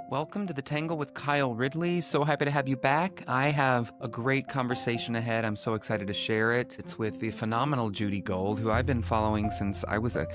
Welcome to the Tangle with Kyle Ridley. So happy to have you back. I have a great conversation ahead. I'm so excited to share it. It's with the phenomenal Judy Gold, who I've been following since I was a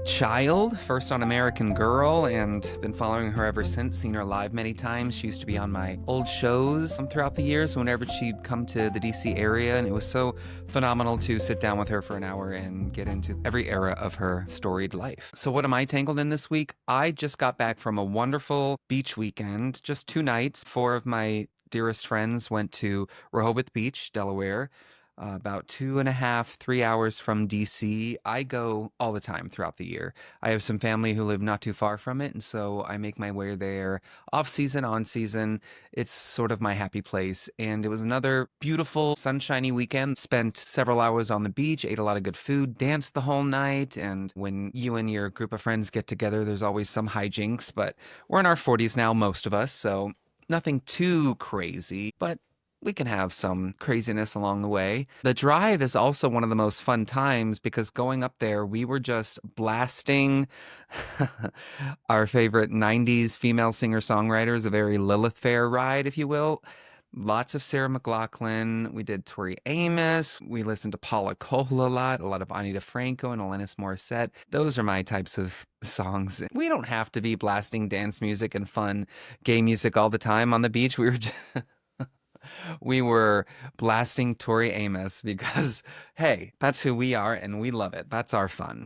child, first on American Girl, and been following her ever since. Seen her live many times. She used to be on my old shows throughout the years whenever she'd come to the DC area, and it was so phenomenal to sit down with her for an hour and get into every era of her storied life. So what am I tangled in this week? I just got back from a wonderful beach weekend, just 2 nights. 4 of my dearest friends went to Rehoboth Beach, Delaware, about 2.5, 3 hours from DC. I go all the time throughout the year. I have some family who live not too far from it, and so I make my way there off season, on season. It's sort of my happy place. And it was another beautiful, sunshiny weekend. Spent several hours on the beach, ate a lot of good food, danced the whole night. And when you and your group of friends get together, there's always some hijinks, but we're in our 40s now, most of us, so nothing too crazy, but we can have some craziness along the way. The drive is also one of the most fun times because going up there, we were just blasting our favorite 90s female singer-songwriters, a very Lilith Fair ride, if you will. Lots of Sarah McLachlan. We did Tori Amos. We listened to Paula Cole a lot of Anita Franco and Alanis Morissette. Those are my types of songs. We don't have to be blasting dance music and fun gay music all the time on the beach. We were blasting Tori Amos because, hey, that's who we are and we love it. That's our fun.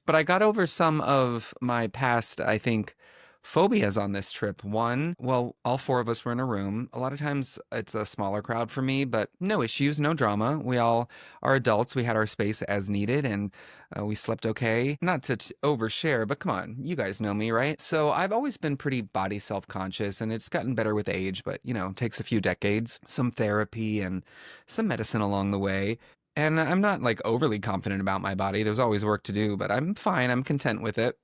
But I got over some of my past, I think, phobias on this trip. One, well, all 4 of us were in a room. A lot of times it's a smaller crowd for me, but no issues, no drama. We all are adults. We had our space as needed, and we slept okay. Not to overshare, but come on, you guys know me, right? So I've always been pretty body self-conscious, and it's gotten better with age, but it takes a few decades, some therapy and some medicine along the way. And I'm not like overly confident about my body. There's always work to do, but I'm fine. I'm content with it.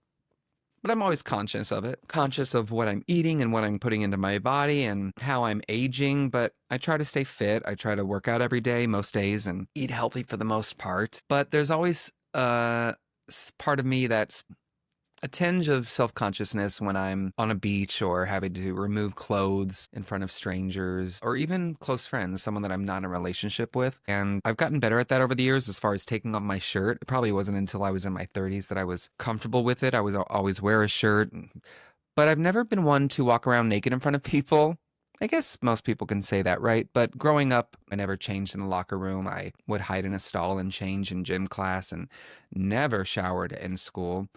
But I'm always conscious of it, conscious of what I'm eating and what I'm putting into my body and how I'm aging. But I try to stay fit. I try to work out every day, most days, and eat healthy for the most part. But there's always part of me that's a tinge of self-consciousness when I'm on a beach or having to remove clothes in front of strangers or even close friends, someone that I'm not in a relationship with. And I've gotten better at that over the years as far as taking off my shirt. It probably wasn't until I was in my 30s that I was comfortable with it. I was always wear a shirt, but I've never been one to walk around naked in front of people. I guess most people can say that, right? But growing up, I never changed in the locker room. I would hide in a stall and change in gym class and never showered in school.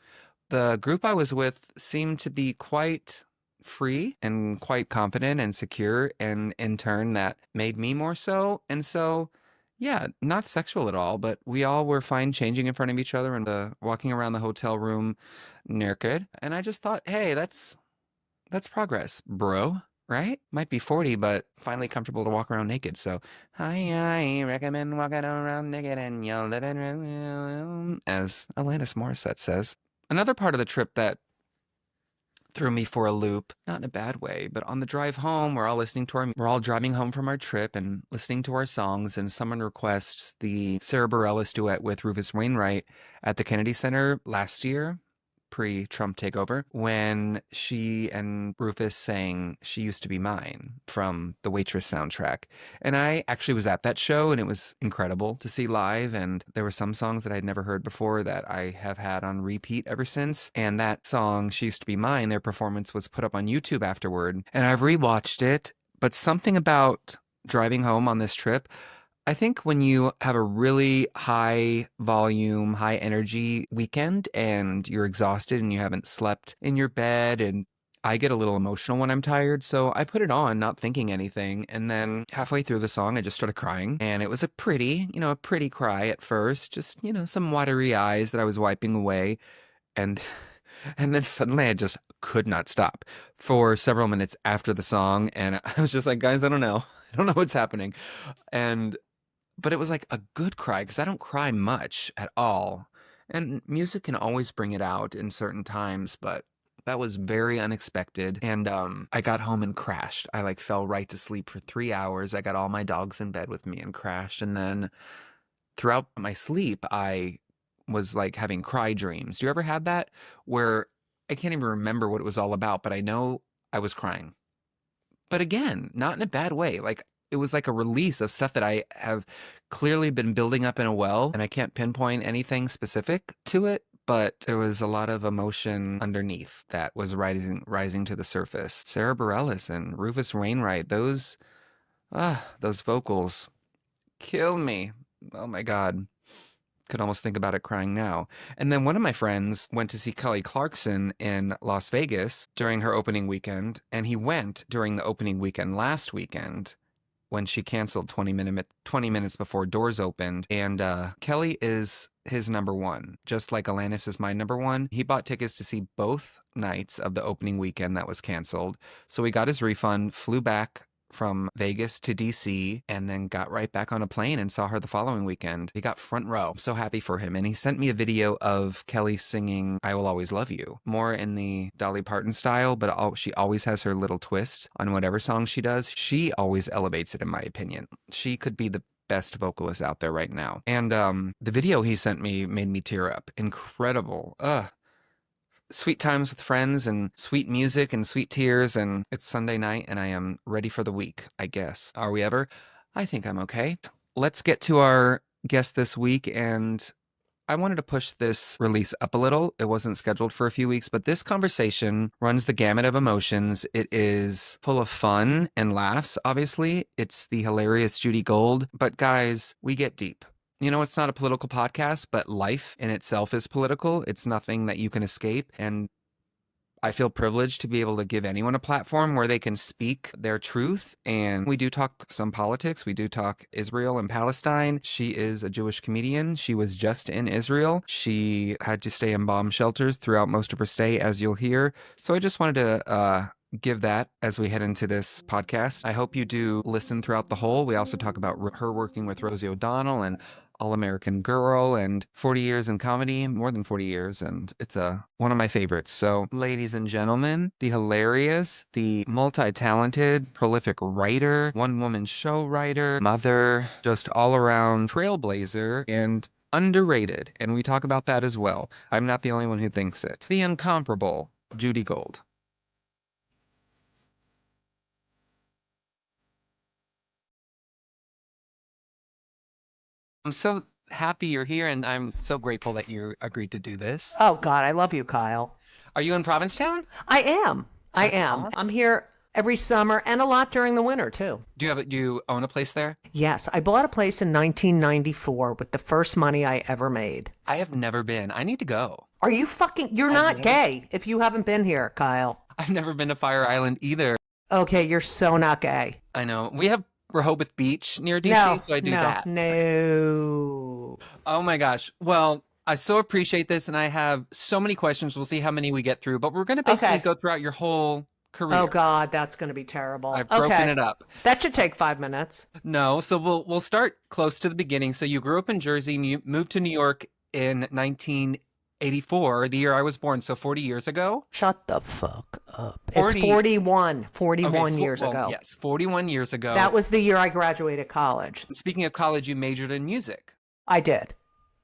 The group I was with seemed to be quite free and quite confident and secure, and in turn, that made me more so. And so, yeah, not sexual at all, but we all were fine changing in front of each other and walking around the hotel room naked. And I just thought, hey, that's progress, bro. Right? Might be 40, but finally comfortable to walk around naked. So, I recommend walking around naked in your living room, as Alanis Morissette says. Another part of the trip that threw me for a loop, not in a bad way, but on the drive home, we're all driving home from our trip and listening to our songs, and someone requests the Sarah Bareilles duet with Rufus Wainwright at the Kennedy Center last year, pre-Trump takeover, when she and Rufus sang She Used to Be Mine from the Waitress soundtrack. And I actually was at that show, and it was incredible to see live, and there were some songs that I'd never heard before that I have had on repeat ever since. And that song, She Used to Be Mine, their performance was put up on YouTube afterward, and I've rewatched it, but something about driving home on this trip, I think when you have a really high volume, high energy weekend and you're exhausted and you haven't slept in your bed, and I get a little emotional when I'm tired, so I put it on, not thinking anything, and then halfway through the song, I just started crying, and it was a pretty cry at first, just, some watery eyes that I was wiping away, and and then suddenly I just could not stop for several minutes after the song, and I was just like, guys, I don't know. I don't know what's happening. But it was like a good cry because I don't cry much at all. And music can always bring it out in certain times, but that was very unexpected. And I got home and crashed. I like fell right to sleep for 3 hours. I got all my dogs in bed with me and crashed. And then throughout my sleep, I was like having cry dreams. Do you ever have that where I can't even remember what it was all about, but I know I was crying. But again, not in a bad way. Like it was like a release of stuff that I have clearly been building up in a well, and I can't pinpoint anything specific to it, but there was a lot of emotion underneath that was rising to the surface. Sarah Bareilles and Rufus Wainwright, those vocals kill me. Oh my God. Could almost think about it crying now. And then one of my friends went to see Kelly Clarkson in Las Vegas during her opening weekend, and he went during the opening weekend last weekend when she canceled 20 minutes before doors opened. And Kelly is his number one, just like Alanis is my number one. He bought tickets to see both nights of the opening weekend that was canceled. So he got his refund, flew back from Vegas to DC, and then got right back on a plane and saw her the following weekend. He got front row. I'm so happy for him. And he sent me a video of Kelly singing I Will Always Love You, more in the Dolly Parton style, but she always has her little twist on whatever song she does. She always elevates it, in my opinion. She could be the best vocalist out there right now. And the video he sent me made me tear up. Incredible. Sweet times with friends and sweet music and sweet tears, and it's Sunday night and I am ready for the week, I guess. Are we ever? I think I'm okay. Let's get to our guest this week, and I wanted to push this release up a little. It wasn't scheduled for a few weeks, but this conversation runs the gamut of emotions. It is full of fun and laughs, obviously. It's the hilarious Judy Gold, but guys, we get deep. You know, it's not a political podcast, but life in itself is political. It's nothing that you can escape. And I feel privileged to be able to give anyone a platform where they can speak their truth. And we do talk some politics. We do talk Israel and Palestine. She is a Jewish comedian. She was just in Israel. She had to stay in bomb shelters throughout most of her stay, as you'll hear. So I just wanted to give that as we head into this podcast. I hope you do listen throughout the whole. We also talk about her working with Rosie O'Donnell and All-American Girl and 40 years in comedy, more than 40 years, and it's one of my favorites. So, ladies and gentlemen, the hilarious, the multi-talented, prolific writer, one-woman show writer, mother, just all-around trailblazer, and underrated, and we talk about that as well. I'm not the only one who thinks it. The incomparable Judy Gold. I'm so happy you're here, and I'm so grateful that you agreed to do this. Oh God, I love you, Kyle. Are you in Provincetown? I am. I That's am. awesome. I'm here every summer and a lot during the winter too. Do you own a place there? Yes, I bought a place in 1994 with the first money I ever made. I have never been. I need to go. Are you you're not gay if you haven't been here, Kyle. I've never been to Fire Island either. Okay, you're so not gay. I know. We have Rehoboth Beach near DC, No, so I do that. No. Oh my gosh. Well, I so appreciate this, and I have so many questions. We'll see how many we get through, but we're going to basically Okay. go throughout your whole career. Oh God, that's going to be terrible. I've broken it up. That should take 5 minutes. No, so we'll start close to the beginning. So you grew up in Jersey, and you moved to New York in 1984, the year I was born, so 40 years ago. Shut the fuck up. 40. It's 41 Okay, years ago. Yes, 41 years ago. That was the year I graduated college. Speaking of college, you majored in music. I did.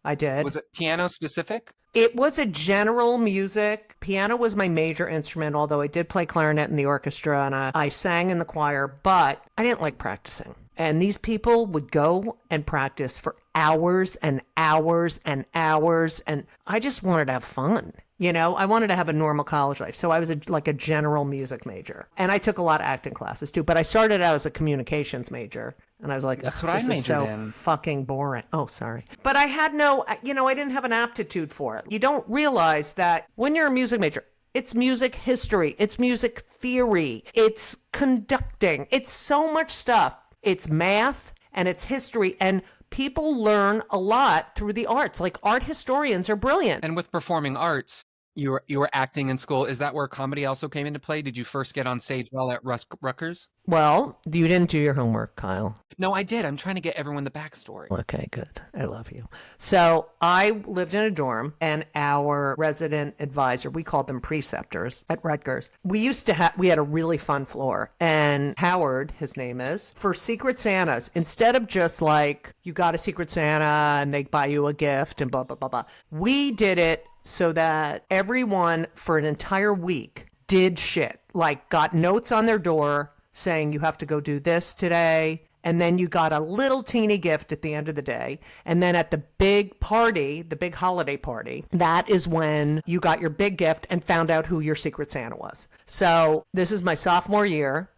Was it piano specific? It was a general music. Piano was my major instrument, although I did play clarinet in the orchestra and I sang in the choir, but I didn't like practicing. And these people would go and practice for hours and hours and hours, and I just wanted to have fun. You know, I wanted to have a normal college life. So I was like a general music major. And I took a lot of acting classes too. But I started out as a communications major. And I was like, That's what I this is majored so in. fucking boring. Oh, sorry. But I had I didn't have an aptitude for it. You don't realize that when you're a music major, it's music history, it's music theory, it's conducting, it's so much stuff. It's math and it's history. And people learn a lot through the arts. Like art historians are brilliant. And with performing arts, You were acting in school. Is that where comedy also came into play? Did you first get on stage while at Rutgers? Well, you didn't do your homework, Kyle. No, I did. I'm trying to get everyone the backstory. Okay, good. I love you. So I lived in a dorm, and our resident advisor, we called them preceptors at Rutgers. We had a really fun floor. And Howard, his name is, for Secret Santas, instead of just like, you got a Secret Santa and they buy you a gift and blah, blah, blah, blah, we did it so that everyone for an entire week did shit, like got notes on their door saying you have to go do this today. And then you got a little teeny gift at the end of the day. And then at the big party, the big holiday party, that is when you got your big gift and found out who your Secret Santa was. So this is my sophomore year.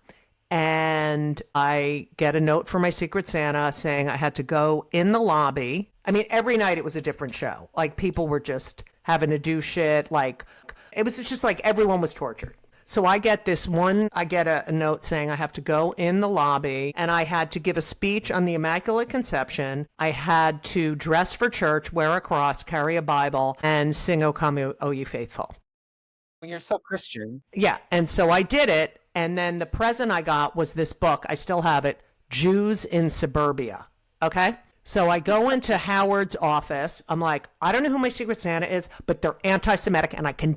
And I get a note from my Secret Santa saying I had to go in the lobby. I mean, every night it was a different show. Like people were just having to do shit. Like it was just like everyone was tortured. So I get a note saying I have to go in the lobby and I had to give a speech on the Immaculate Conception. I had to dress for church, wear a cross, carry a Bible, and sing O Come, O Ye Faithful. Well, you're so Christian. Yeah. And so I did it. And then the present I got was this book. I still have it, Jews in Suburbia. Okay. So I go into Howard's office. I'm like, I don't know who my Secret Santa is, but they're anti-Semitic, and I can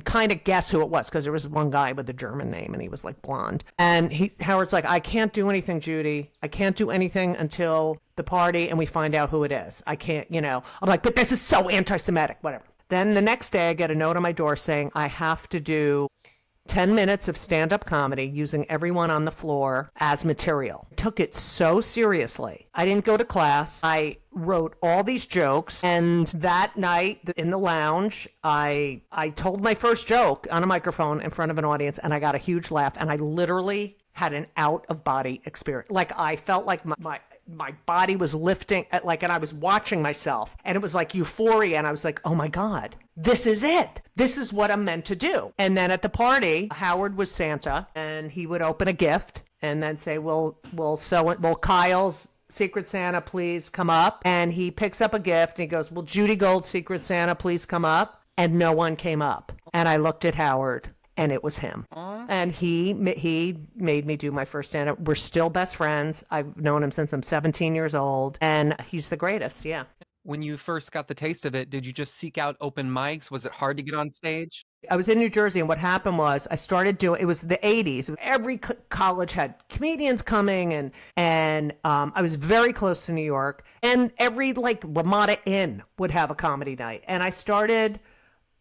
kind of guess who it was because there was one guy with a German name, and he was like blonde. And Howard's like, I can't do anything, Judy. I can't do anything until the party and we find out who it is. I can't, I'm like, but this is so anti-Semitic, whatever. Then the next day, I get a note on my door saying I have to do 10 minutes of stand-up comedy using everyone on the floor as material. I took it so seriously. I didn't go to class. I wrote all these jokes, and that night in the lounge, I told my first joke on a microphone in front of an audience, and I got a huge laugh, and I literally had an out-of-body experience. Like I felt like my body was lifting, like, and I was watching myself, and it was like euphoria, and I was like, oh my God, this is it. This is what I'm meant to do. And then at the party, Howard was Santa, and he would open a gift and then say, will Kyle's Secret Santa please come up? And he picks up a gift and he goes, will Judy Gold Secret Santa please come up? And no one came up. And I looked at Howard, and it was him. And he made me do my first stand-up. We're still best friends. I've known him since I'm 17 years old, and he's the greatest, yeah. When you first got the taste of it, did you just seek out open mics? Was it hard to get on stage? I was in New Jersey, and what happened was I started doing, it was the 80s. Every college had comedians coming, and I was very close to New York, and every like Ramada Inn would have a comedy night. And I started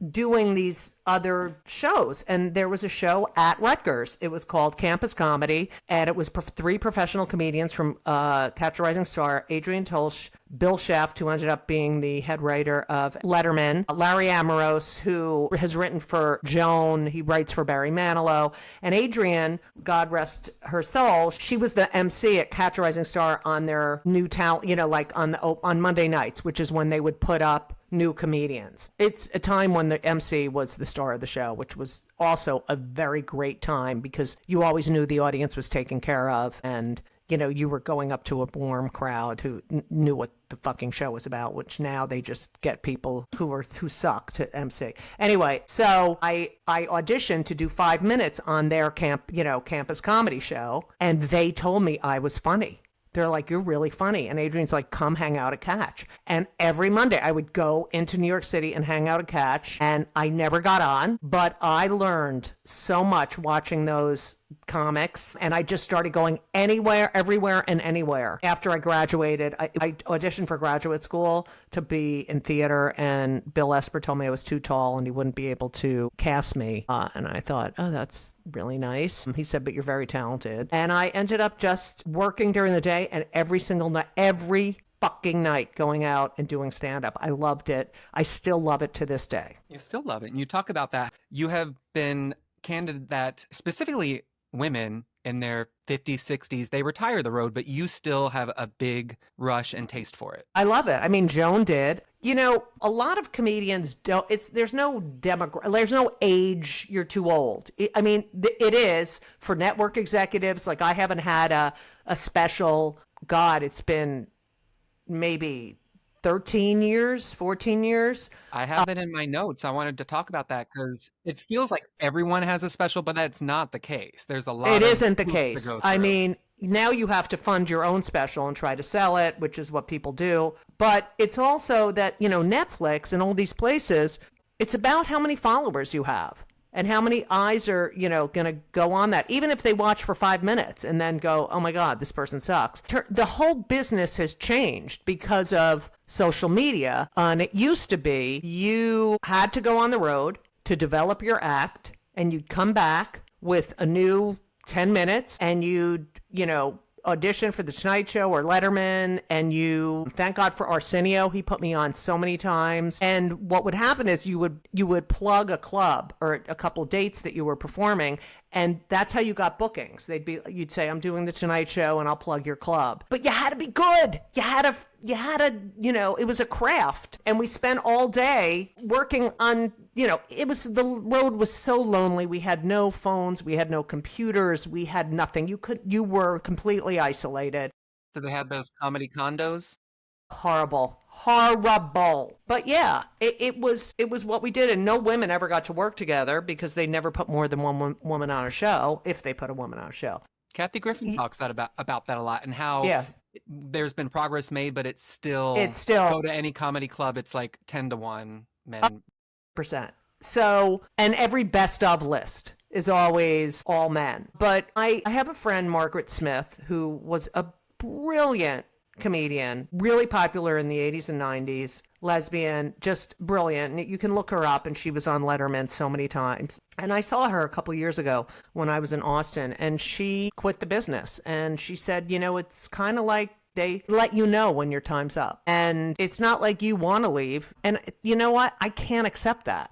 doing these other shows, and there was a show at Rutgers. It was called Campus Comedy, and it was three professional comedians from Catch a Rising Star: Adrian Tolsch, Bill Shaft, who ended up being the head writer of Letterman, Larry Amorose, who has written for Joan, he writes for Barry Manilow, and Adrian, God rest her soul, she was the MC at Catch a Rising Star on their new talent, like on Monday nights, which is when they would put up new comedians. It's a time when the MC was the star of the show, which was also a very great time because you always knew the audience was taken care of, and you were going up to a warm crowd who knew what the fucking show was about, which now they just get people who suck to MC. Anyway, so I auditioned to do 5 minutes on their campus comedy show, and they told me I was funny. They're like, you're really funny. And Adrian's like, come hang out at Catch. And every Monday I would go into New York City and hang out at Catch. And I never got on, but I learned so much watching those comics. And I just started going anywhere, everywhere, and anywhere. After I graduated, I auditioned for graduate school to be in theater. And Bill Esper told me I was too tall and he wouldn't be able to cast me. And I thought, oh, that's really nice. He said, but you're very talented. And I ended up just working during the day and every single night, every fucking night going out and doing stand-up. I loved it. I still love it to this day. You still love it. And you talk about that. You have been candid that specifically women in their 50s, 60s, they retire the road, but you still have a big rush and taste for it. I love it. I mean, Joan did. A lot of comedians don't, there's no there's no age, you're too old. It is for network executives. Like I haven't had a special, God, it's been maybe 13 years, 14 years. I have it in my notes. I wanted to talk about that because it feels like everyone has a special, but that's not the case. There's a It lot of isn't the hoops to case. go I through. mean, now you have to fund your own special and try to sell it, which is what people do. But it's also that, Netflix and all these places, it's about how many followers you have and how many eyes are, going to go on that, even if they watch for 5 minutes and then go, oh my God, this person sucks. The whole business has changed because of social media. And it used to be you had to go on the road to develop your act, and you'd come back with a new 10 minutes, and you'd, audition for the Tonight Show or Letterman, and thank God for Arsenio, he put me on so many times. And what would happen is you would plug a club or a couple dates that you were performing, and that's how you got bookings. You'd say, I'm doing the Tonight Show and I'll plug your club. But you had to be good. You had to, it was a craft. And we spent all day working on, the road was so lonely. We had no phones. We had no computers. We had nothing. You were completely isolated. Do they have those comedy condos? Horrible. But yeah, it was what we did, and no women ever got to work together because they never put more than one woman on a show, if they put a woman on a show. Kathy Griffin talks about that a lot, and how Yeah. there's been progress made, but it's still go to any comedy club, it's like 10-1 men. Percent. So, and every best of list is always all men. But I have a friend, Margaret Smith, who was a brilliant comedian, really popular in the 80s and 90s, lesbian, just brilliant. You can look her up, and she was on Letterman so many times. And I saw her a couple years ago when I was in Austin, and she quit the business. And she said, it's kind of like they let you know when your time's up. And it's not like you want to leave. And you know what? I can't accept that.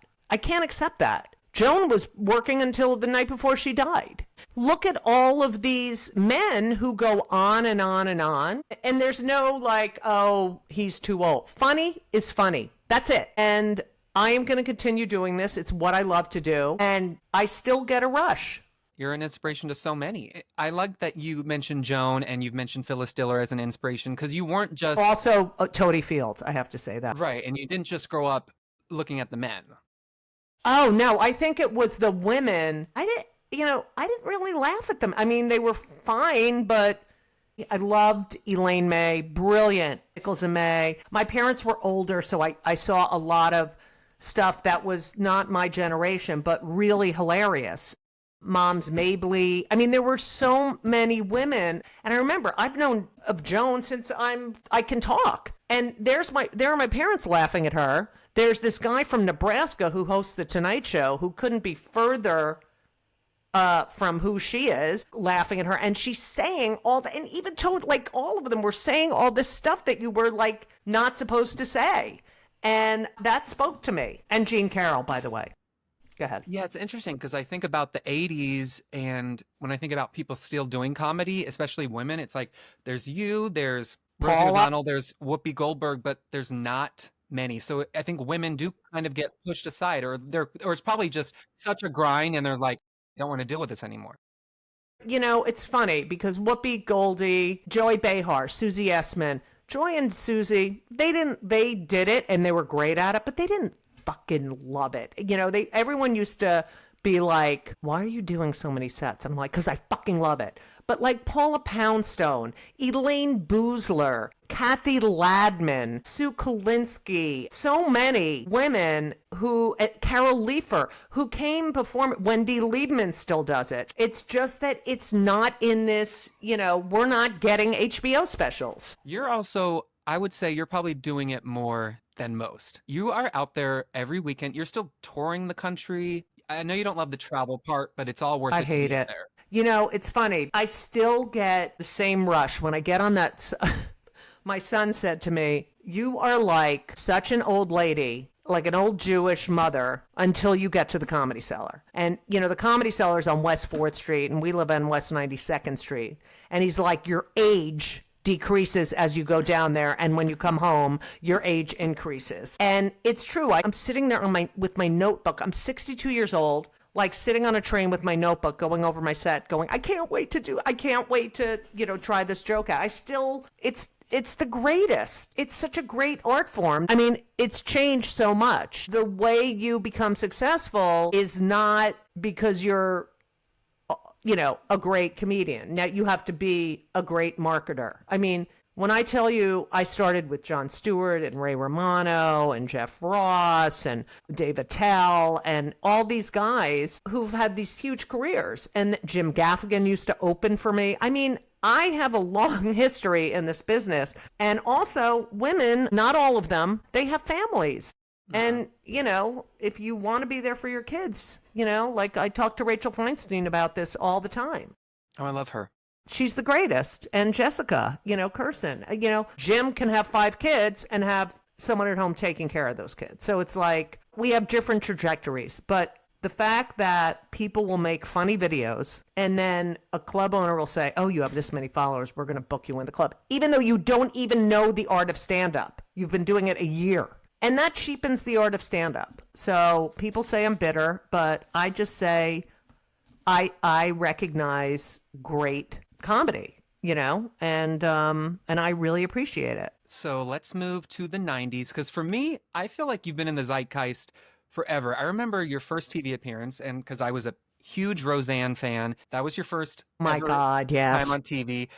Joan was working until the night before she died. Look at all of these men who go on and on and on. And there's no like, oh, he's too old. Funny is funny. That's it. And I am going to continue doing this. It's what I love to do. And I still get a rush. You're an inspiration to so many. I like that you mentioned Joan and you've mentioned Phyllis Diller as an inspiration, because you weren't just... Also, Toady Fields, I have to say that. Right, and you didn't just grow up looking at the men. Oh, no, I think it was the women. I didn't really laugh at them. I mean, they were fine, but I loved Elaine May, brilliant. Nichols and May. My parents were older, so I saw a lot of stuff that was not my generation, but really hilarious. Moms Mabley. I mean, there were so many women. And I remember I've known of Joan since I can talk. And there are my parents laughing at her. There's this guy from Nebraska who hosts the Tonight Show who couldn't be further from who she is, laughing at her. And she's saying and even told, like, all of them were saying all this stuff that you were, like, not supposed to say. And that spoke to me. And Jean Carroll, by the way. Go ahead. Yeah, it's interesting because I think about the 80s, and when I think about people still doing comedy, especially women, it's like there's there's Rosie O'Donnell, there's Whoopi Goldberg, but there's not many. So I think women do kind of get pushed aside, or it's probably just such a grind, and they're like, I don't want to deal with this anymore. It's funny because Whoopi, Goldie, Joy Behar, Susie Essman, Joy and Susie, they did it and they were great at it, but they didn't fucking love it. Everyone used to be like, why are you doing so many sets? And I'm like, because I fucking love it. But like Paula Poundstone, Elaine Boozler, Kathy Ladman, Sue Kolinsky, so many women Carol Leifer, who came before me. Wendy Liebman still does it. It's just that it's not in this, we're not getting HBO specials. You're also, I would say you're probably doing it more than most. You are out there every weekend. You're still touring the country. I know you don't love the travel part, but it's all worth it. I hate it. There. It's funny. I still get the same rush when I get on that. My son said to me, you are like such an old lady, like an old Jewish mother, until you get to the Comedy Cellar. And, the Comedy Cellar is on West 4th Street, and we live on West 92nd Street. And he's like, your age decreases as you go down there, and when you come home your age increases. And it's true. I'm sitting there with my notebook. I'm 62 years old, like sitting on a train with my notebook, going over my set, going, I can't wait to try this joke out. it's the greatest. It's such a great art form. I mean, it's changed so much. The way you become successful is not because you're, a great comedian. Now you have to be a great marketer. I mean, when I tell you I started with Jon Stewart and Ray Romano and Jeff Ross and Dave Attell and all these guys who've had these huge careers, and Jim Gaffigan used to open for me. I mean, I have a long history in this business. And also women, not all of them, they have families. And, if you want to be there for your kids, like I talk to Rachel Feinstein about this all the time. Oh, I love her. She's the greatest. And Jessica, Curson, Jim can have 5 kids and have someone at home taking care of those kids. So it's like we have different trajectories. But the fact that people will make funny videos and then a club owner will say, oh, you have this many followers, we're going to book you in the club, even though you don't even know the art of stand-up. You've been doing it a year. And that cheapens the art of stand-up. So people say I'm bitter, but I just say I recognize great comedy, and I really appreciate it. So let's move to the 90s, because for me, I feel like you've been in the zeitgeist forever. I remember your first TV appearance, and because I was a huge Roseanne fan, that was your first My God, yes. time on TV.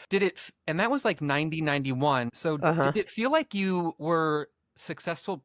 And that was like 90, 91. So did it feel like you were successful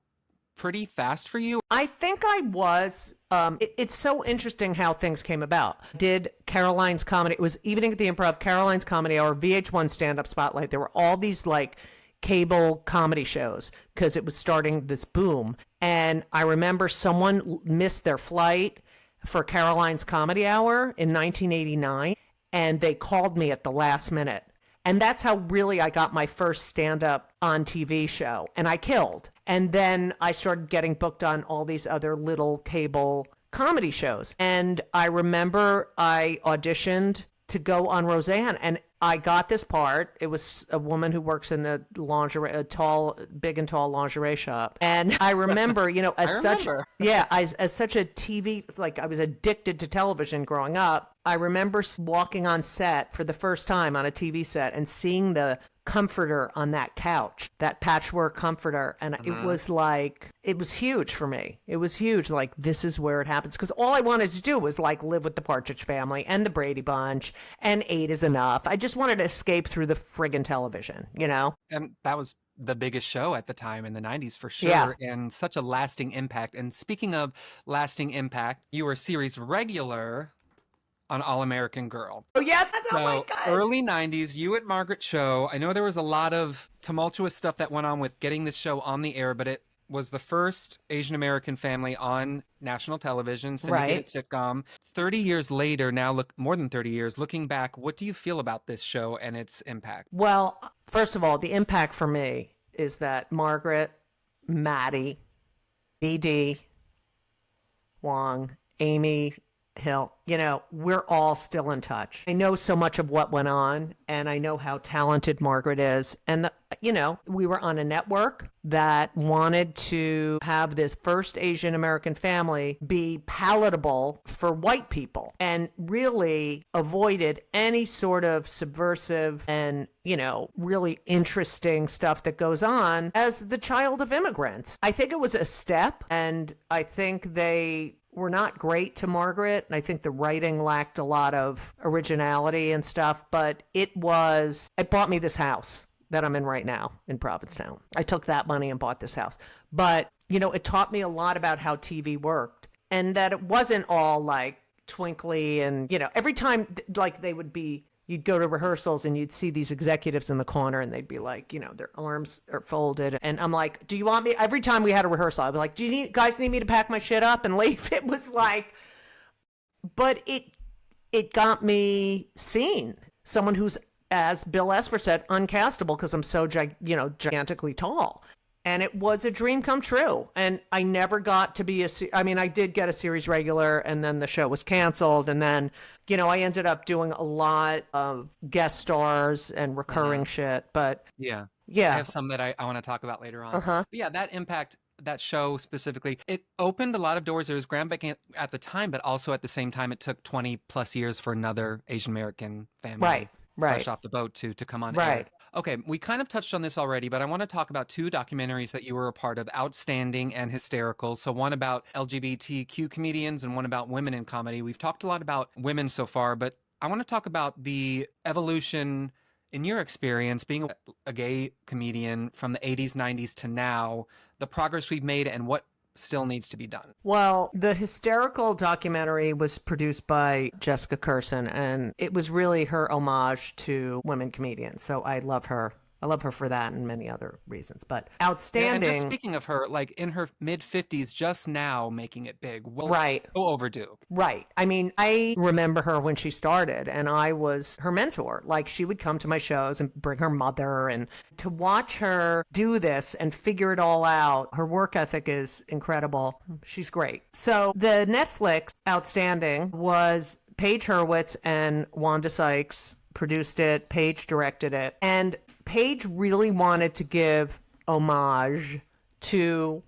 pretty fast for you? I think I was. It's so interesting how things came about. Did Caroline's Comedy, it was Evening at the Improv, Caroline's Comedy Hour, VH1 Stand-Up Spotlight. There were all these like cable comedy shows because it was starting this boom. And I remember someone missed their flight for Caroline's Comedy Hour in 1989, and they called me at the last minute. And that's how really I got my first stand-up on TV show. And I killed. And then I started getting booked on all these other little cable comedy shows. And I remember I auditioned to go on Roseanne, and I got this part. It was a woman who works in the lingerie, a tall, big and tall lingerie shop. And I remember, as such a TV, like I was addicted to television growing up. I remember walking on set for the first time on a TV set and seeing the comforter on that couch, that patchwork comforter. And it was like, it was huge for me. It was huge. Like, this is where it happens. Because all I wanted to do was like live with the Partridge Family and the Brady Bunch and 8 is Enough. I just wanted to escape through the friggin' television, And that was the biggest show at the time in the 90s for sure. Yeah. And such a lasting impact. And speaking of lasting impact, you were a series regular on All American Girl. Oh, yes, that's So oh my God. early 90s, you and Margaret Cho. I know there was a lot of tumultuous stuff that went on with getting this show on the air, but it was the first Asian American family on national television, syndicated sitcom. 30 years later, now more than 30 years, looking back, what do you feel about this show and its impact? Well, first of all, the impact for me is that Margaret, Maddie, BD, Wong, Amy Hill, we're all still in touch. I know so much of what went on, and I know how talented Margaret is. And, we were on a network that wanted to have this first Asian American family be palatable for white people and really avoided any sort of subversive and, really interesting stuff that goes on as the child of immigrants. I think it was a step, and I think they were not great to Margaret. I think the writing lacked a lot of originality and stuff, but it bought me this house that I'm in right now in Provincetown. I took that money and bought this house. But, it taught me a lot about how TV worked, and that it wasn't all like twinkly and, every time like you'd go to rehearsals and you'd see these executives in the corner and they'd be like, their arms are folded. And I'm like, do you want me? Every time we had a rehearsal, I'd be like, do you guys need me to pack my shit up and leave? It was like, but it got me seen. Someone who's, as Bill Esper said, uncastable because I'm so, gigantically tall. And it was a dream come true. And I never got to be I did get a series regular, and then the show was canceled. And then, I ended up doing a lot of guest stars and recurring shit. But yeah. I yeah, have some that I want to talk about later on. Uh-huh. But yeah, that impact, that show specifically, it opened a lot of doors. It was groundbreaking at the time, but also at the same time, it took 20 plus years for another Asian American family Right. fresh off the boat to come on air. Right. Okay, we kind of touched on this already, but I want to talk about two documentaries that you were a part of, Outstanding and Hysterical. So one about LGBTQ comedians and one about women in comedy. We've talked a lot about women so far, but I want to talk about the evolution in your experience being a gay comedian from the 80s, 90s to now, the progress we've made and what still needs to be done. Well, the Hysterical documentary was produced by Jessica Curson, and it was really her homage to women comedians. So I love her. I love her for that and many other reasons. But Yeah, and Outstanding. just speaking of her, like in her mid 50s, just now making it big. Well, Right. so overdue. Right. I mean, I remember her when she started, and I was her mentor. Like, she would come to my shows and bring her mother, and to watch her do this and figure it all out, her work ethic is incredible. She's great. So the Netflix Outstanding was Paige Hurwitz and Wanda Sykes produced it. Paige directed it. And Paige really wanted to give homage to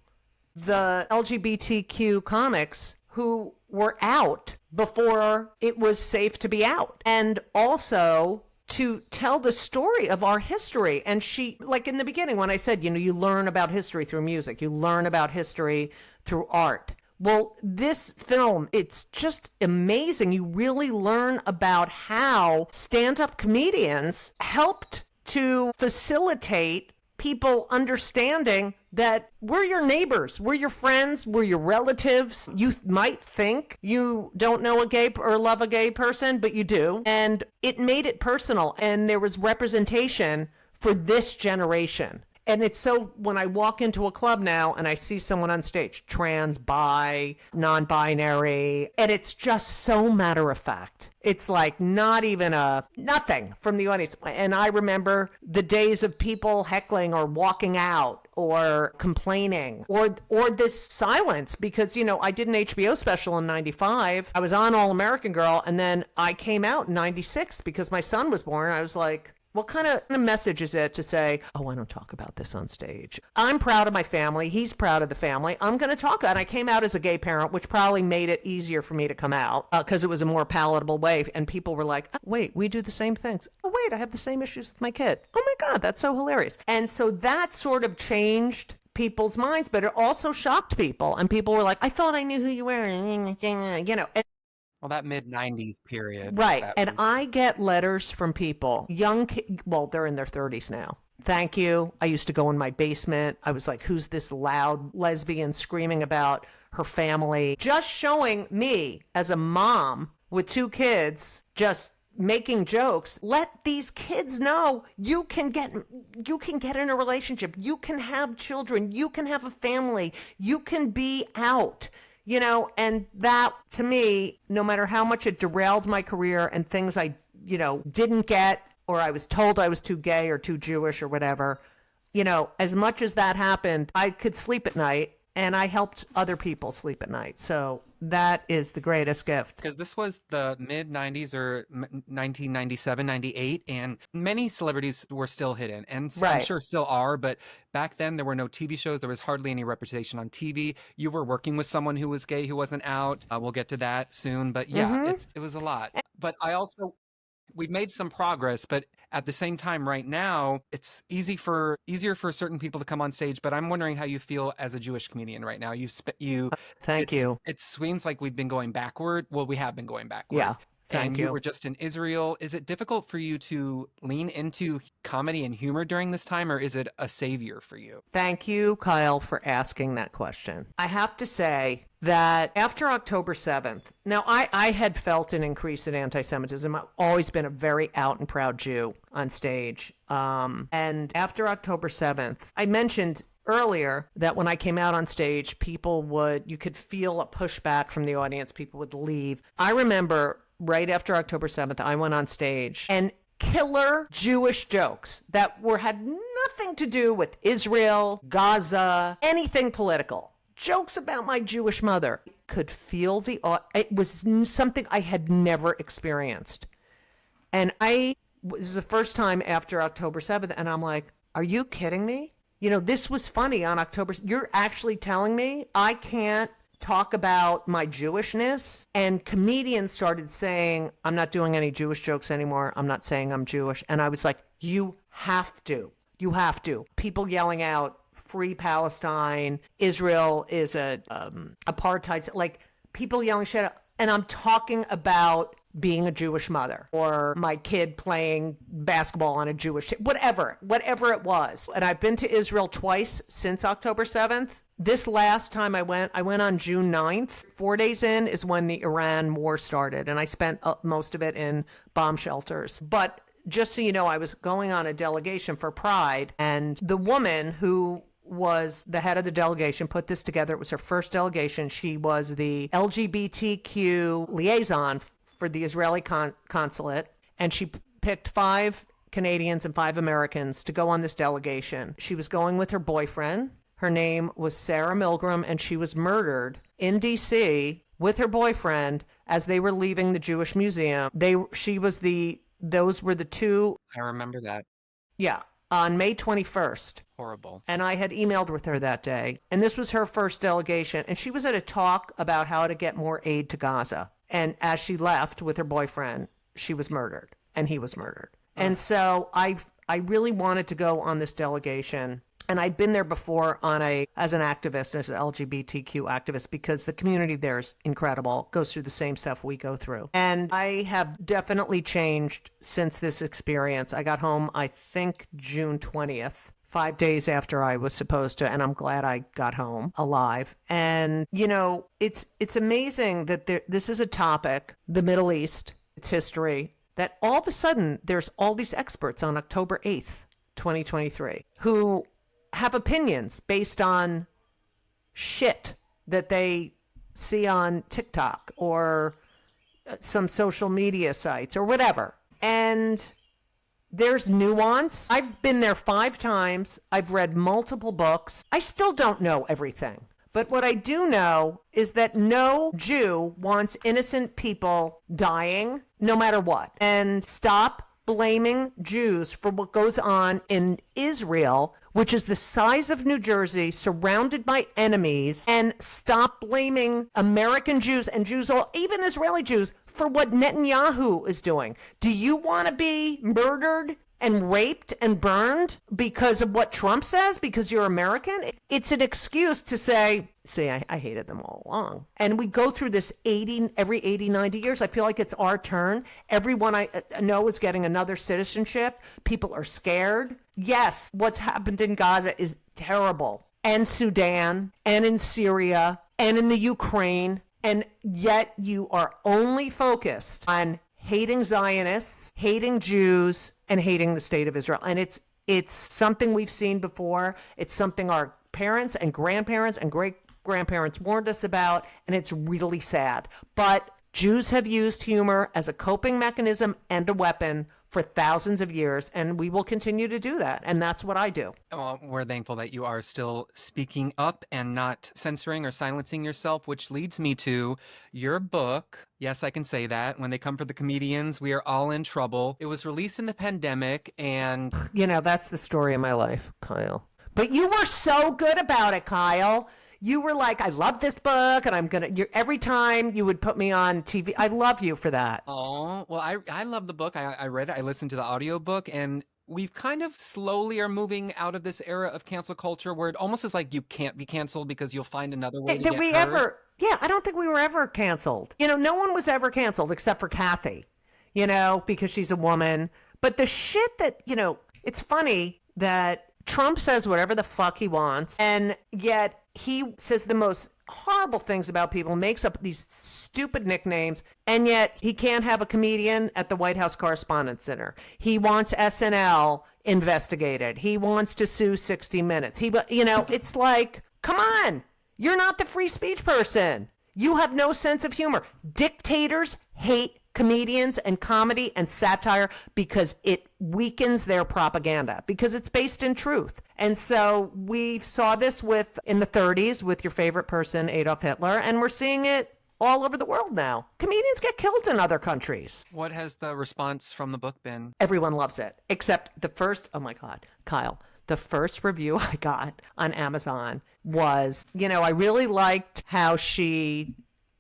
the LGBTQ comics who were out before it was safe to be out. And also to tell the story of our history. And she, like in the beginning, when I said, you learn about history through music, you learn about history through art. Well, this film, it's just amazing. You really learn about how stand-up comedians helped to facilitate people understanding that we're your neighbors, we're your friends, we're your relatives. You might think you don't know a gay or love a gay person, but you do. And it made it personal, and there was representation for this generation. And it's so, when I walk into a club now and I see someone on stage, trans, bi, non-binary, and it's just so matter of fact. It's like not even nothing from the audience. And I remember the days of people heckling or walking out or complaining or this silence because, I did an HBO special in 95. I was on All American Girl, and then I came out in 96 because my son was born. I was like, what kind of message is it to say, oh, I don't talk about this on stage? I'm proud of my family. He's proud of the family. I'm going to talk. And I came out as a gay parent, which probably made it easier for me to come out because it was a more palatable way. And people were like, oh, wait, we do the same things. Oh, wait, I have the same issues with my kid. Oh, my God, that's so hilarious. And so that sort of changed people's minds, but it also shocked people. And people were like, I thought I knew who you were. And Well, that mid 90s period. right. That And I get letters from people, well, they're in their 30s now. Thank you. I used to go in my basement. I was like, who's this loud lesbian screaming about her family? Just showing me as a mom with 2 kids, just making jokes. Let these kids know you can get in a relationship. You can have children. You can have a family. You can be out. And that, to me, no matter how much it derailed my career and things I, didn't get, or I was told I was too gay or too Jewish or whatever, as much as that happened, I could sleep at night, and I helped other people sleep at night. So that is the greatest gift. Because this was the mid 90s or 1997, 98, and many celebrities were still hidden, and I'm Right. sure still are, but back then there were no TV shows. There was hardly any representation on TV. You were working with someone who was gay, who wasn't out. We'll get to that soon, but yeah, it was a lot. But we've made some progress, but at the same time right now, it's easier for certain people to come on stage, but I'm wondering how you feel as a Jewish comedian right now. Thank you. It seems like we've been going backward. Well, we have been going backward. Yeah. And Thank you you. were just in Israel. Is it difficult for you to lean into comedy and humor during this time, or is it a savior for you? Thank you, Kyle, for asking that question. I have to say that after October 7th, now I had felt an increase in anti-Semitism. I've always been a very out and proud Jew on stage. And after October 7th, I mentioned earlier that when I came out on stage, you could feel a pushback from the audience. People would leave. I remember right after October 7th, I went on stage and killer Jewish jokes that had nothing to do with Israel, Gaza, anything political. Jokes about my Jewish mother. Could feel it was something I had never experienced. And it was the first time after October 7th, and I'm like, are you kidding me? This was funny on October. You're actually telling me I can't talk about my Jewishness, and comedians started saying, I'm not doing any Jewish jokes anymore. I'm not saying I'm Jewish. And I was like, you have to. You have to. People yelling out, free Palestine, Israel is a apartheid, like people yelling shit out. And I'm talking about being a Jewish mother or my kid playing basketball on a Jewish team, whatever it was. And I've been to Israel twice since October 7th. This last time I went on June 9th. 4 days in is when the Iran war started, and I spent most of it in bomb shelters. But just so you know, I was going on a delegation for Pride, and the woman who was the head of the delegation put this together. It was her first delegation. She was the LGBTQ liaison for the Israeli consulate, and she picked 5 Canadians and 5 Americans to go on this delegation. She was going with her boyfriend. Her name was Sarah Milgram, and she was murdered in D.C. with her boyfriend as they were leaving the Jewish Museum. Those were the two. I remember that. Yeah, on May 21st. Horrible. And I had emailed with her that day. And this was her first delegation. And she was at a talk about how to get more aid to Gaza. And as she left with her boyfriend, she was murdered. And he was murdered. Oh. And so I really wanted to go on this delegation. And I'd been there before as an activist, as an LGBTQ activist, because the community there is incredible, goes through the same stuff we go through. And I have definitely changed since this experience. I got home, I think, June 20th. 5 days after I was supposed to, and I'm glad I got home alive. And, you know, it's amazing that this is a topic, the Middle East, its history, that all of a sudden there's all these experts on October 8th, 2023, who have opinions based on shit that they see on TikTok or some social media sites or whatever. And there's nuance. I've been there 5 times. I've read multiple books. I still don't know everything. But what I do know is that no Jew wants innocent people dying, no matter what. And stop blaming Jews for what goes on in Israel, which is the size of New Jersey, surrounded by enemies, and stop blaming American Jews and Jews, even Israeli Jews, for what Netanyahu is doing. Do you want to be murdered and raped and burned because of what Trump says, because you're American? It's an excuse to say, see, I hated them all along. And we go through this every 80, 90 years. I feel like it's our turn. Everyone I know is getting another citizenship. People are scared. Yes, what's happened in Gaza is terrible. And Sudan, and in Syria, and in the Ukraine. And yet you are only focused on hating Zionists, hating Jews, and hating the state of Israel. And it's something we've seen before. It's something our parents and grandparents and great-grandparents warned us about, and it's really sad. But Jews have used humor as a coping mechanism and a weapon for thousands of years, and we will continue to do that. And that's what I do. Well, we're thankful that you are still speaking up and not censoring or silencing yourself, which leads me to your book. Yes, I can say that. When they come for the comedians, we are all in trouble. It was released in the pandemic, and you know, that's the story of my life, Kyle. But you were so good about it, Kyle. You were like, I love this book, and every time you would put me on TV. I love you for that. Oh, well, I love the book. I read it. I listened to the audiobook, and we've kind of slowly are moving out of this era of cancel culture where it almost is like you can't be canceled because you'll find another way to get heard. Yeah, I don't think we were ever canceled. You know, no one was ever canceled except for Kathy, you know, because she's a woman. But the shit that, you know, it's funny that Trump says whatever the fuck he wants, and yet he says the most horrible things about people, makes up these stupid nicknames, and yet he can't have a comedian at the White House Correspondents' Center. He wants SNL investigated. He wants to sue 60 Minutes. You know, it's like, come on, you're not the free speech person. You have no sense of humor. Dictators hate comedians and comedy and satire because it weakens their propaganda, because it's based in truth. And so we saw this in the 30s with your favorite person, Adolf Hitler, and we're seeing it all over the world now. Comedians get killed in other countries. What has the response from the book been? Everyone loves it, except oh my God, Kyle, the first review I got on Amazon was, I really liked how she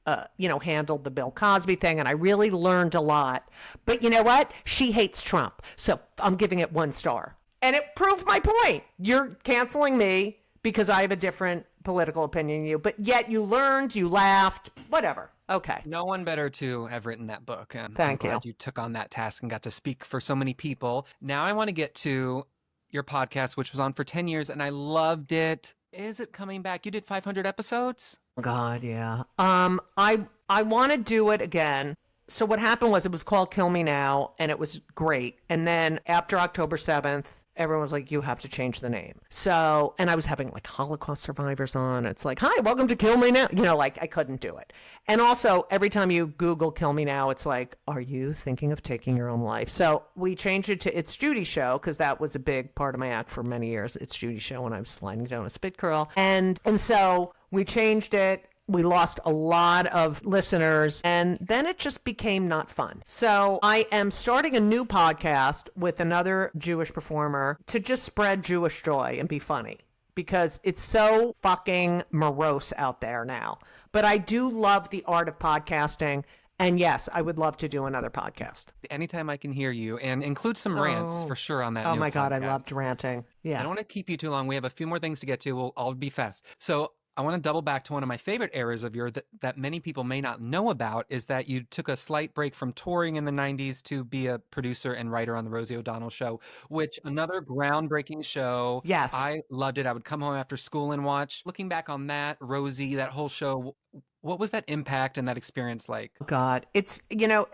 handled the Bill Cosby thing, and I really learned a lot. But you know what? She hates Trump. So I'm giving it 1 star. And it proved my point. You're canceling me because I have a different political opinion than you, but yet you learned, you laughed, whatever. Okay. No one better to have written that book. Thank I'm glad you took on that task and got to speak for so many people. Now I want to get to your podcast, which was on for 10 years, and I loved it. Is it coming back? You did 500 episodes? God, yeah. I want to do it again. So what happened was it was called Kill Me Now, and it was great. And then after October 7th, everyone was like, you have to change the name. So, and I was having like Holocaust survivors on. It's like, hi, welcome to Kill Me Now. I couldn't do it. And also, every time you Google Kill Me Now, it's like, are you thinking of taking your own life? So we changed it to It's Judy Show, because that was a big part of my act for many years. It's Judy Show when I was sliding down a spit curl. And so we changed it. We lost a lot of listeners, and then it just became not fun. So I am starting a new podcast with another Jewish performer to just spread Jewish joy and be funny, because it's so fucking morose out there now. But I do love the art of podcasting. And yes, I would love to do another podcast. Anytime I can hear you, and include some rants for sure on that. Oh new my God, podcast. I loved ranting. Yeah. I don't want to keep you too long. We have a few more things to get to. I'll be fast. So I want to double back to one of my favorite eras of yours that many people may not know about, is that you took a slight break from touring in the 90s to be a producer and writer on the Rosie O'Donnell Show, which another groundbreaking show. Yes. I loved it. I would come home after school and watch. Looking back on that, Rosie, that whole show, what was that impact and that experience like? God, it's,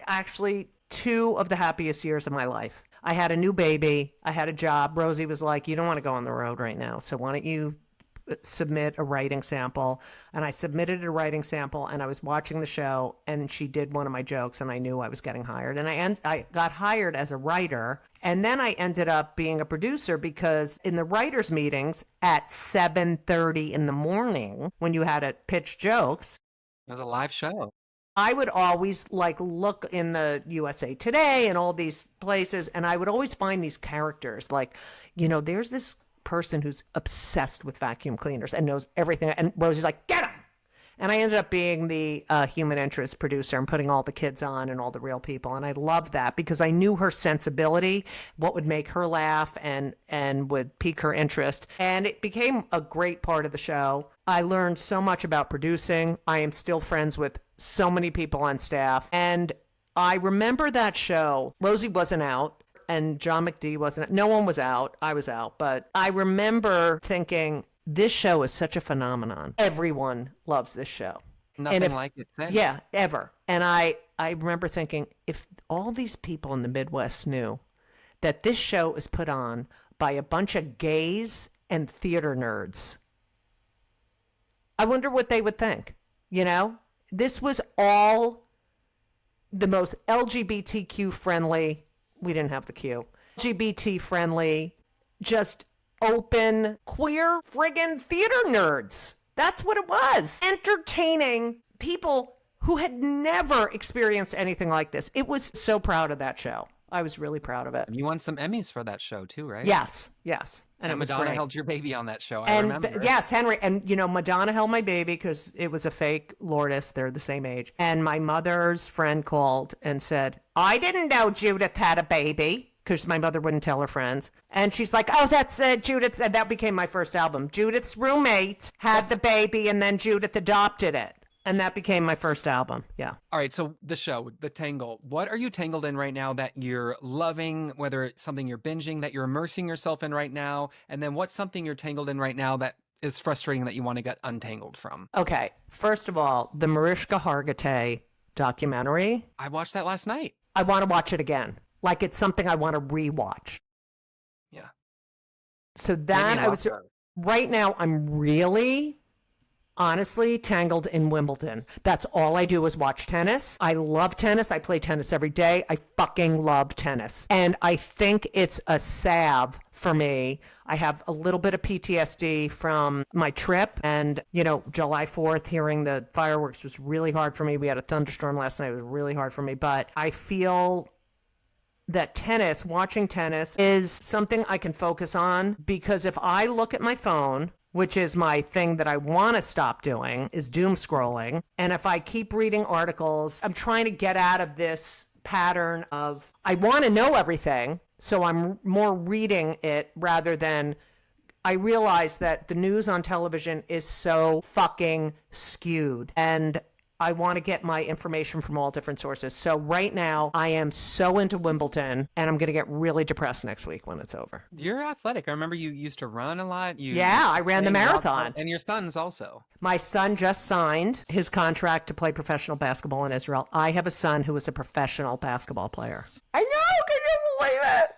actually 2 of the happiest years of my life. I had a new baby. I had a job. Rosie was like, you don't want to go on the road right now. So why don't you submit a writing sample? And I submitted a writing sample, and I was watching the show, and she did one of my jokes, and I knew I was getting hired. And I got hired as a writer, and then I ended up being a producer, because in the writers' meetings at 7:30 in the morning, when you had to pitch jokes, It was a live show. I would always look in the USA Today and all these places, and I would always find these characters there's this person who's obsessed with vacuum cleaners and knows everything. And Rosie's like, get him. And I ended up being the human interest producer and putting all the kids on and all the real people. And I loved that because I knew her sensibility, what would make her laugh and would pique her interest. And it became a great part of the show. I learned so much about producing. I am still friends with so many people on staff. And I remember that show. Rosie wasn't out. And John McD wasn't. No one was out. I was out. But I remember thinking, this show is such a phenomenon. Everyone loves this show. Nothing like it since. Yeah, ever. And I remember thinking, if all these people in the Midwest knew that this show is put on by a bunch of gays and theater nerds, I wonder what they would think. This was all the most LGBTQ friendly. We didn't have the Q. LGBT friendly, just open, queer friggin' theater nerds. That's what it was. Entertaining people who had never experienced anything like this. It was so proud of that show. I was really proud of it. You won some Emmys for that show too, right? Yes. And it was Madonna great. held your baby on that show, I remember. Yes, Henry. And, Madonna held my baby because it was a fake Lourdes. They're the same age. And my mother's friend called and said, I didn't know Judith had a baby, because my mother wouldn't tell her friends. And she's like, oh, that's Judith. And that became my first album. Judith's roommate had the baby, and then Judith adopted it. And that became my first album. Yeah. All right. So the show, the Tangle, what are you tangled in right now that you're loving, whether it's something you're binging, that you're immersing yourself in right now? And then what's something you're tangled in right now that is frustrating that you want to get untangled from? Okay. First of all, the Mariska Hargitay documentary. I watched that last night. I want to watch it again. Like it's something I want to rewatch. Yeah. So that right now I'm really honestly tangled in Wimbledon. That's all I do is watch tennis. I love tennis. I play tennis every day. I fucking love tennis. And I think it's a salve for me. I have a little bit of PTSD from my trip, and July 4th, hearing the fireworks was really hard for me. We had a thunderstorm last night. It was really hard for me, but I feel that watching tennis is something I can focus on, because if I look at my phone, which is my thing that I want to stop doing, is doom scrolling, and if I keep reading articles, I'm trying to get out of this pattern of I want to know everything, so I'm more reading it rather than I realize that the news on television is so fucking skewed, and I want to get my information from all different sources. So right now, I am so into Wimbledon, and I'm going to get really depressed next week when it's over. You're athletic. I remember you used to run a lot. Yeah, I ran the marathon. And your son's also. My son just signed his contract to play professional basketball in Israel. I have a son who is a professional basketball player. I know! Can you believe it?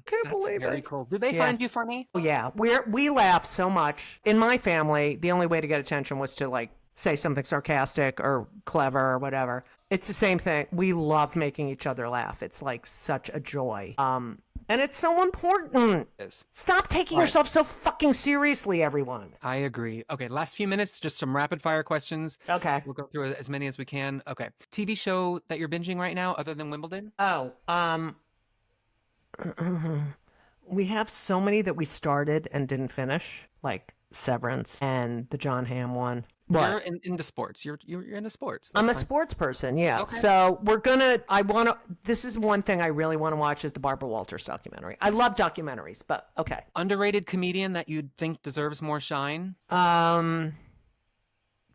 Can't believe very it. cool. Did they find you funny? Oh, yeah. We laugh so much. In my family, the only way to get attention was to, like, say something sarcastic or clever or whatever. It's the same thing. We love making each other laugh. It's like such a joy. And it's so important. It is. Stop taking yourself so fucking seriously, everyone. I agree. Okay, last few minutes, just some rapid fire questions. Okay. We'll go through as many as we can. Okay. TV show that you're binging right now other than Wimbledon? Oh, we have so many that we started and didn't finish, like Severance and the John Hamm one. What? You're into sports. You're into sports. I'm a fine. sports person, yeah. Okay. So this is one thing I really want to watch is the Barbara Walters documentary. I love documentaries, but okay. Underrated comedian that you'd think deserves more shine?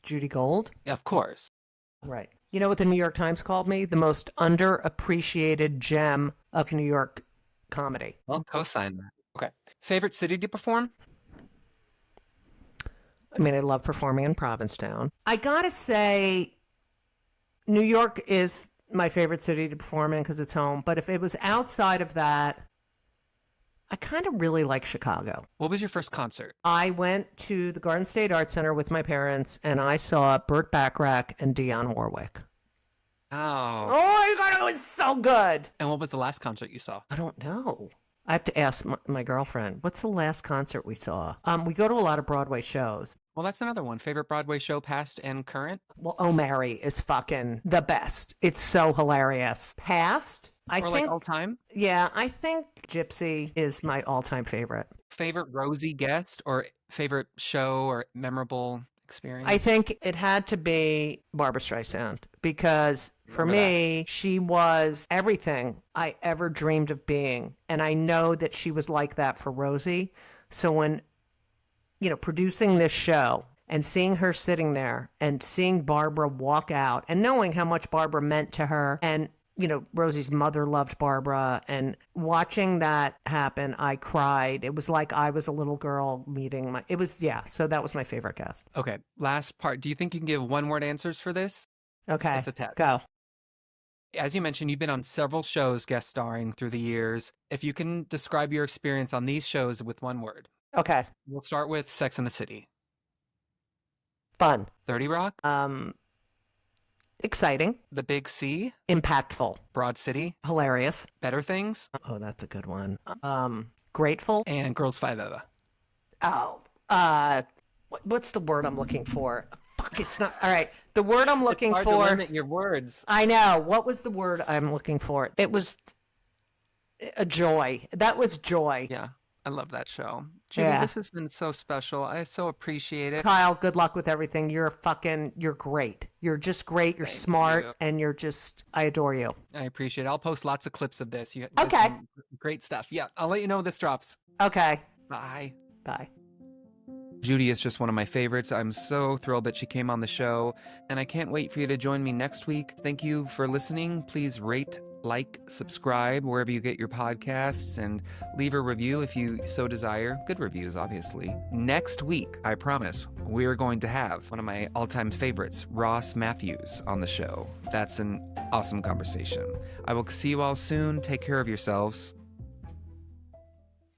Judy Gold? Of course. Right. You know what the New York Times called me? The most underappreciated gem of New York comedy. Well, co-sign that. Okay. Favorite city to perform? I mean, I love performing in Provincetown. I gotta say, New York is my favorite city to perform in because it's home. But if it was outside of that, I kind of really like Chicago. What was your first concert? I went to the Garden State Arts Center with my parents, and I saw Burt Bacharach and Dionne Warwick. Oh. Oh my God, it was so good. And what was the last concert you saw? I don't know. I have to ask my girlfriend, what's the last concert we saw? We go to a lot of Broadway shows. Well, that's another one. Favorite Broadway show, past and current? Well, Oh Mary is fucking the best. It's so hilarious. Past? I think, like all time? Yeah, I think Gypsy is my all-time favorite. Favorite Rosie guest or favorite show or memorable experience? I think it had to be Barbra Streisand because for me, she was everything I ever dreamed of being. And I know that she was like that for Rosie. So when, producing this show and seeing her sitting there and seeing Barbara walk out and knowing how much Barbara meant to her and, Rosie's mother loved Barbara, and watching that happen, I cried. It was like I was a little girl meeting so that was my favorite guest. Okay, last part. Do you think you can give one-word answers for this? Okay, It's a test. Go. As you mentioned, you've been on several shows guest starring through the years. If you can describe your experience on these shows with one word. Okay. We'll start with Sex and the City. Fun. 30 Rock? Exciting. The Big C? Impactful. Broad City? Hilarious. Better Things? Oh, that's a good one. Grateful. And Girls Five Eva. Oh, what's the word I'm looking for? Fuck, it's not. All right. The word I'm looking It's hard for. to limit your words. I know. What was the word I'm looking for? It was a joy. That was joy. Yeah, I love that show. Judy, this has been so special. I so appreciate it. Kyle, good luck with everything. You're great. You're just great. You're smart. And I adore you. I appreciate it. I'll post lots of clips of this. There's Okay. some great stuff. Yeah, I'll let you know when this drops. Okay. Bye. Bye. Judy is just one of my favorites. I'm so thrilled that she came on the show, and I can't wait for you to join me next week. Thank you for listening. Please rate, like, subscribe wherever you get your podcasts, and leave a review if you so desire. Good reviews, obviously. Next week, I promise, we're going to have one of my all-time favorites, Ross Matthews, on the show. That's an awesome conversation. I will see you all soon. Take care of yourselves.